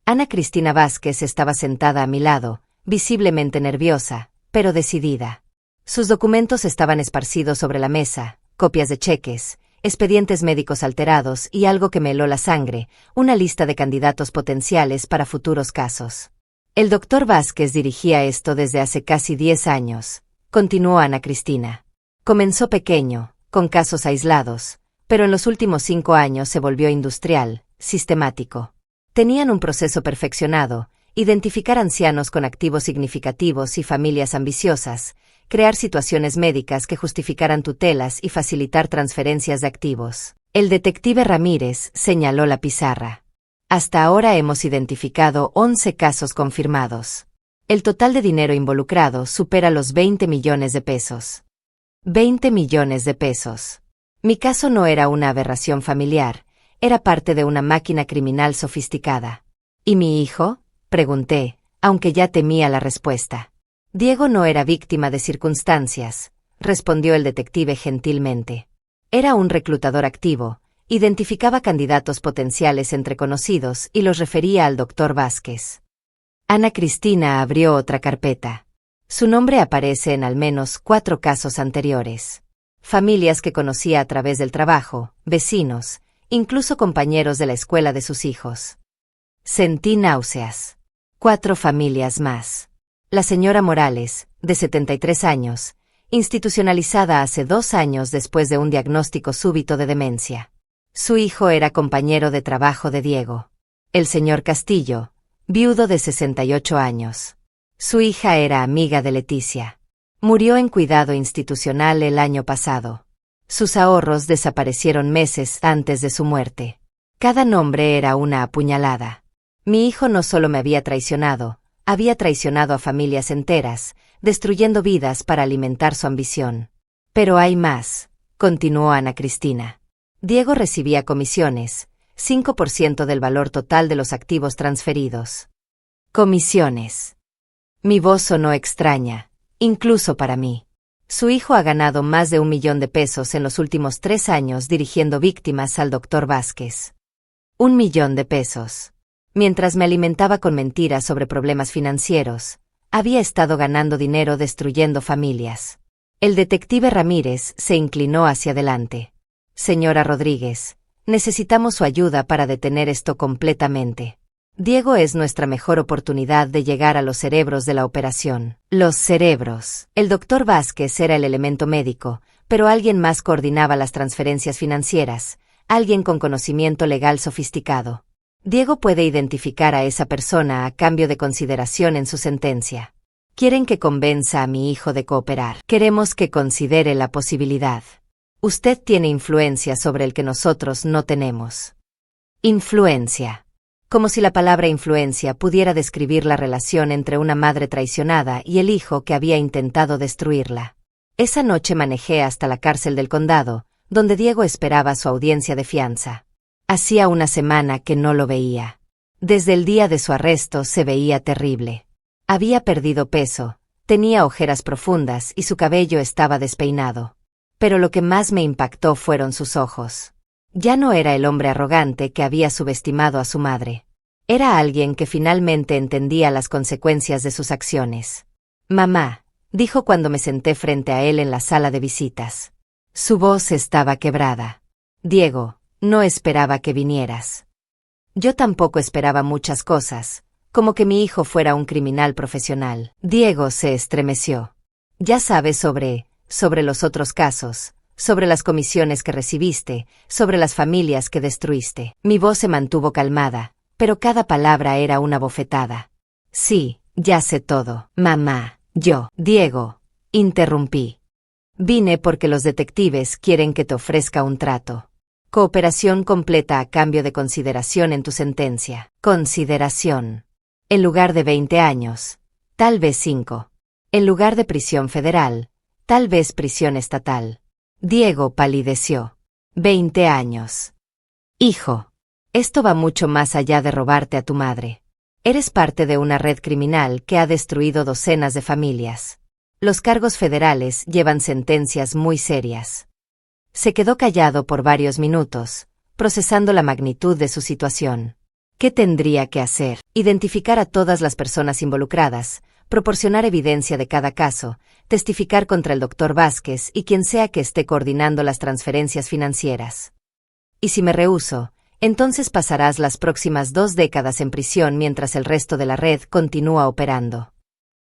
Ana Cristina Vázquez estaba sentada a mi lado, visiblemente nerviosa, pero decidida. Sus documentos estaban esparcidos sobre la mesa, copias de cheques, expedientes médicos alterados y algo que me heló la sangre, una lista de candidatos potenciales para futuros casos. El doctor Vázquez dirigía esto desde hace casi 10 años, continuó Ana Cristina. Comenzó pequeño, con casos aislados, pero en los últimos 5 años se volvió industrial, sistemático. Tenían un proceso perfeccionado, identificar ancianos con activos significativos y familias ambiciosas, crear situaciones médicas que justificaran tutelas y facilitar transferencias de activos. El detective Ramírez señaló la pizarra. Hasta ahora hemos identificado 11 casos confirmados. El total de dinero involucrado supera los 20 millones de pesos. 20 millones de pesos. Mi caso no era una aberración familiar, era parte de una máquina criminal sofisticada. ¿Y mi hijo? Pregunté, aunque ya temía la respuesta. Diego no era víctima de circunstancias, respondió el detective gentilmente. Era un reclutador activo, identificaba candidatos potenciales entre conocidos y los refería al doctor Vázquez. Ana Cristina abrió otra carpeta. Su nombre aparece en al menos 4 casos anteriores. Familias que conocía a través del trabajo, vecinos, incluso compañeros de la escuela de sus hijos. Sentí náuseas. 4 familias más. La señora Morales, de 73 años, institucionalizada hace 2 años después de un diagnóstico súbito de demencia. Su hijo era compañero de trabajo de Diego. El señor Castillo, viudo de 68 años. Su hija era amiga de Leticia. Murió en cuidado institucional el año pasado. Sus ahorros desaparecieron meses antes de su muerte. Cada nombre era una apuñalada. Mi hijo no solo me había traicionado a familias enteras, destruyendo vidas para alimentar su ambición. Pero hay más, continuó Ana Cristina. Diego recibía comisiones, 5% del valor total de los activos transferidos. Comisiones. Mi voz sonó extraña, incluso para mí. Su hijo ha ganado más de 1 millón de pesos en los últimos 3 años dirigiendo víctimas al doctor Vázquez. 1 millón de pesos. Mientras me alimentaba con mentiras sobre problemas financieros, había estado ganando dinero destruyendo familias. El detective Ramírez se inclinó hacia adelante. Señora Rodríguez, necesitamos su ayuda para detener esto completamente. Diego es nuestra mejor oportunidad de llegar a los cerebros de la operación. Los cerebros. El doctor Vázquez era el elemento médico, pero alguien más coordinaba las transferencias financieras, alguien con conocimiento legal sofisticado. Diego puede identificar a esa persona a cambio de consideración en su sentencia. Quieren que convenza a mi hijo de cooperar. Queremos que considere la posibilidad. Usted tiene influencia sobre el que nosotros no tenemos. Influencia. Como si la palabra influencia pudiera describir la relación entre una madre traicionada y el hijo que había intentado destruirla. Esa noche manejé hasta la cárcel del condado, donde Diego esperaba su audiencia de fianza. Hacía una semana que no lo veía. Desde el día de su arresto se veía terrible. Había perdido peso, tenía ojeras profundas y su cabello estaba despeinado. Pero lo que más me impactó fueron sus ojos. Ya no era el hombre arrogante que había subestimado a su madre. Era alguien que finalmente entendía las consecuencias de sus acciones. Mamá, dijo cuando me senté frente a él en la sala de visitas. Su voz estaba quebrada. Diego, no esperaba que vinieras. Yo tampoco esperaba muchas cosas, como que mi hijo fuera un criminal profesional. Diego se estremeció. Ya sabes sobre los otros casos, sobre las comisiones que recibiste, sobre las familias que destruiste. Mi voz se mantuvo calmada, pero cada palabra era una bofetada. Sí, ya sé todo. Mamá, Diego, interrumpí. Vine porque los detectives quieren que te ofrezca un trato. Cooperación completa a cambio de consideración en tu sentencia. Consideración. En lugar de 20 años, tal vez 5. En lugar de prisión federal, tal vez prisión estatal. Diego palideció. 20 años. Hijo, esto va mucho más allá de robarte a tu madre. Eres parte de una red criminal que ha destruido docenas de familias. Los cargos federales llevan sentencias muy serias. Se quedó callado por varios minutos, procesando la magnitud de su situación. ¿Qué tendría que hacer? Identificar a todas las personas involucradas, proporcionar evidencia de cada caso, testificar contra el doctor Vázquez y quien sea que esté coordinando las transferencias financieras. Y si me rehúso, entonces pasarás las próximas 2 décadas en prisión mientras el resto de la red continúa operando.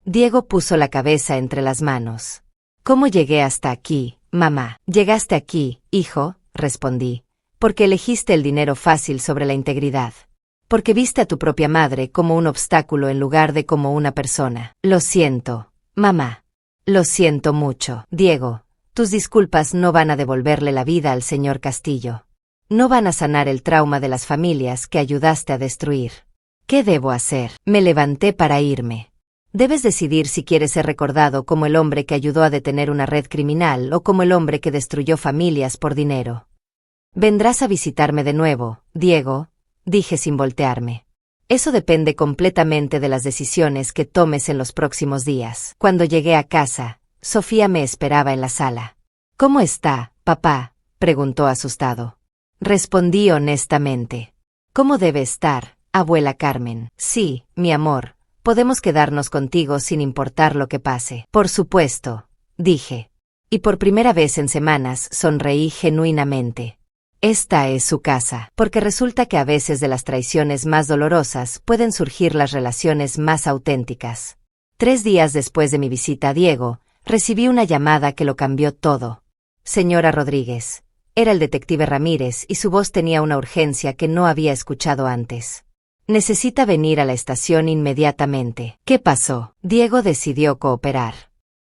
Diego puso la cabeza entre las manos. ¿Cómo llegué hasta aquí, mamá? Llegaste aquí, hijo, respondí, porque elegiste el dinero fácil sobre la integridad. Porque viste a tu propia madre como un obstáculo en lugar de como una persona. Lo siento, mamá. Lo siento mucho. Diego, tus disculpas no van a devolverle la vida al señor Castillo. No van a sanar el trauma de las familias que ayudaste a destruir. ¿Qué debo hacer? Me levanté para irme. Debes decidir si quieres ser recordado como el hombre que ayudó a detener una red criminal o como el hombre que destruyó familias por dinero. Vendrás a visitarme de nuevo, Diego, dije sin voltearme. Eso depende completamente de las decisiones que tomes en los próximos días. Cuando llegué a casa, Sofía me esperaba en la sala. ¿Cómo está, papá?, preguntó asustado. Respondí honestamente. ¿Cómo debe estar, abuela Carmen? Sí, mi amor, podemos quedarnos contigo sin importar lo que pase. Por supuesto, dije. Y por primera vez en semanas sonreí genuinamente. Esta es su casa, porque resulta que a veces de las traiciones más dolorosas pueden surgir las relaciones más auténticas. 3 días después de mi visita a Diego, recibí una llamada que lo cambió todo. Señora Rodríguez. Era el detective Ramírez y su voz tenía una urgencia que no había escuchado antes. Necesita venir a la estación inmediatamente. ¿Qué pasó? Diego decidió cooperar.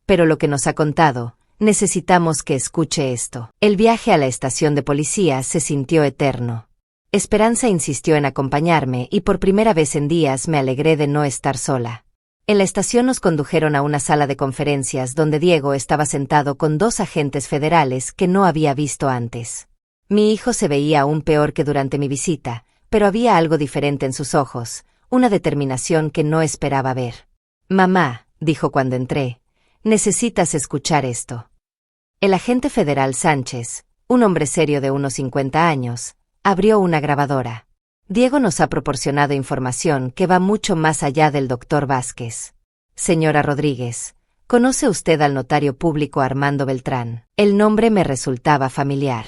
Pero lo que nos ha contado, necesitamos que escuche esto. El viaje a la estación de policía se sintió eterno. Esperanza insistió en acompañarme y por primera vez en días me alegré de no estar sola. En la estación nos condujeron a una sala de conferencias donde Diego estaba sentado con 2 agentes federales que no había visto antes. Mi hijo se veía aún peor que durante mi visita, pero había algo diferente en sus ojos, una determinación que no esperaba ver. Mamá, dijo cuando entré, necesitas escuchar esto. El agente federal Sánchez, un hombre serio de unos 50 años, abrió una grabadora. Diego nos ha proporcionado información que va mucho más allá del doctor Vázquez. Señora Rodríguez, ¿conoce usted al notario público Armando Beltrán? El nombre me resultaba familiar.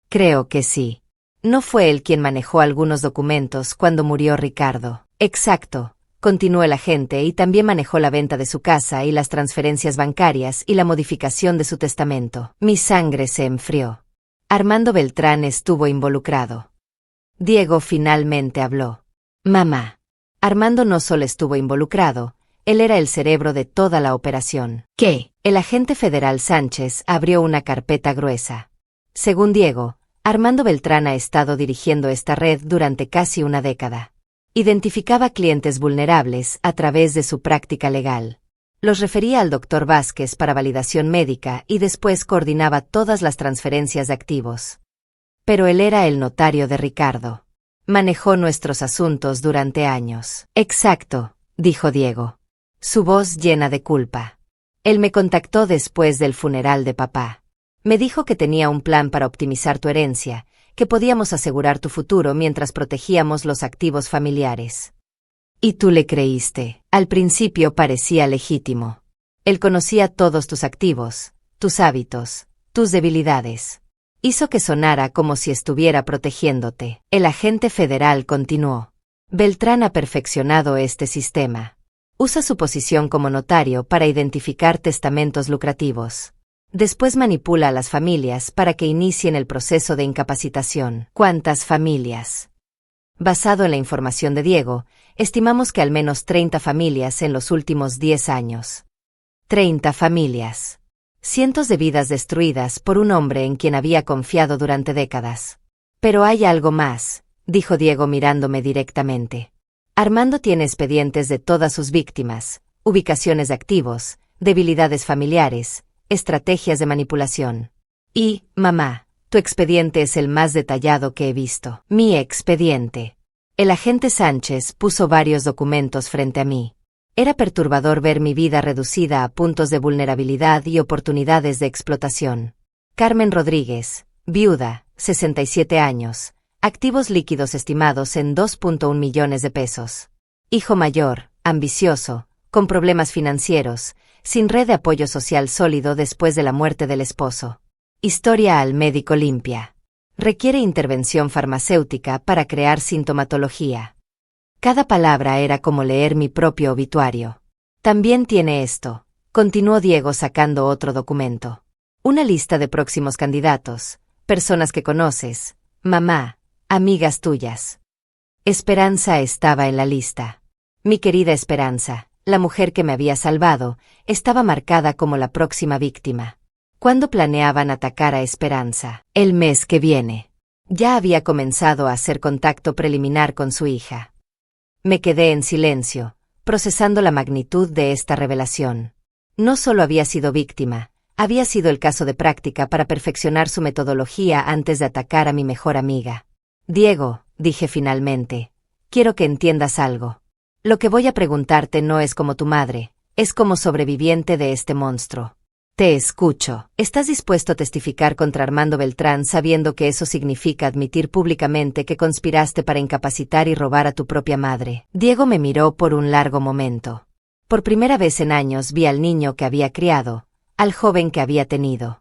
Creo que sí. ¿No fue él quien manejó algunos documentos cuando murió Ricardo? Exacto, continuó el agente, y también manejó la venta de su casa y las transferencias bancarias y la modificación de su testamento. Mi sangre se enfrió. Armando Beltrán estuvo involucrado. Diego finalmente habló. Mamá. Armando no solo estuvo involucrado, él era el cerebro de toda la operación. ¿Qué? El agente federal Sánchez abrió una carpeta gruesa. Según Diego, Armando Beltrán ha estado dirigiendo esta red durante casi una década. Identificaba clientes vulnerables a través de su práctica legal. Los refería al doctor Vázquez para validación médica y después coordinaba todas las transferencias de activos. Pero él era el notario de Ricardo. Manejó nuestros asuntos durante años. Exacto, dijo Diego. Su voz llena de culpa. Él me contactó después del funeral de papá. Me dijo que tenía un plan para optimizar tu herencia, que podíamos asegurar tu futuro mientras protegíamos los activos familiares. Y tú le creíste. Al principio parecía legítimo. Él conocía todos tus activos, tus hábitos, tus debilidades. Hizo que sonara como si estuviera protegiéndote. El agente federal continuó. Beltrán ha perfeccionado este sistema. Usa su posición como notario para identificar testamentos lucrativos. Después manipula a las familias para que inicien el proceso de incapacitación. ¿Cuántas familias? Basado en la información de Diego, estimamos que al menos 30 familias en los últimos 10 años. 30 familias. Cientos de vidas destruidas por un hombre en quien había confiado durante décadas. Pero hay algo más, dijo Diego mirándome directamente. Armando tiene expedientes de todas sus víctimas, ubicaciones de activos, debilidades familiares, estrategias de manipulación. Y, mamá, tu expediente es el más detallado que he visto. Mi expediente. El agente Sánchez puso varios documentos frente a mí. Era perturbador ver mi vida reducida a puntos de vulnerabilidad y oportunidades de explotación. Carmen Rodríguez, viuda, 67 años, activos líquidos estimados en 2.1 millones de pesos. Hijo mayor, ambicioso, con problemas financieros, sin red de apoyo social sólido después de la muerte del esposo. Historia al médico limpia. Requiere intervención farmacéutica para crear sintomatología. Cada palabra era como leer mi propio obituario. También tiene esto, continuó Diego sacando otro documento. Una lista de próximos candidatos, personas que conoces, mamá, amigas tuyas. Esperanza estaba en la lista. Mi querida Esperanza, la mujer que me había salvado, estaba marcada como la próxima víctima. ¿Cuándo planeaban atacar a Esperanza? El mes que viene. Ya había comenzado a hacer contacto preliminar con su hija. Me quedé en silencio, procesando la magnitud de esta revelación. No solo había sido víctima, había sido el caso de práctica para perfeccionar su metodología antes de atacar a mi mejor amiga. Diego, dije finalmente, quiero que entiendas algo. Lo que voy a preguntarte no es como tu madre, es como sobreviviente de este monstruo. Te escucho. ¿Estás dispuesto a testificar contra Armando Beltrán sabiendo que eso significa admitir públicamente que conspiraste para incapacitar y robar a tu propia madre? Diego me miró por un largo momento. Por primera vez en años vi al niño que había criado, al joven que había tenido.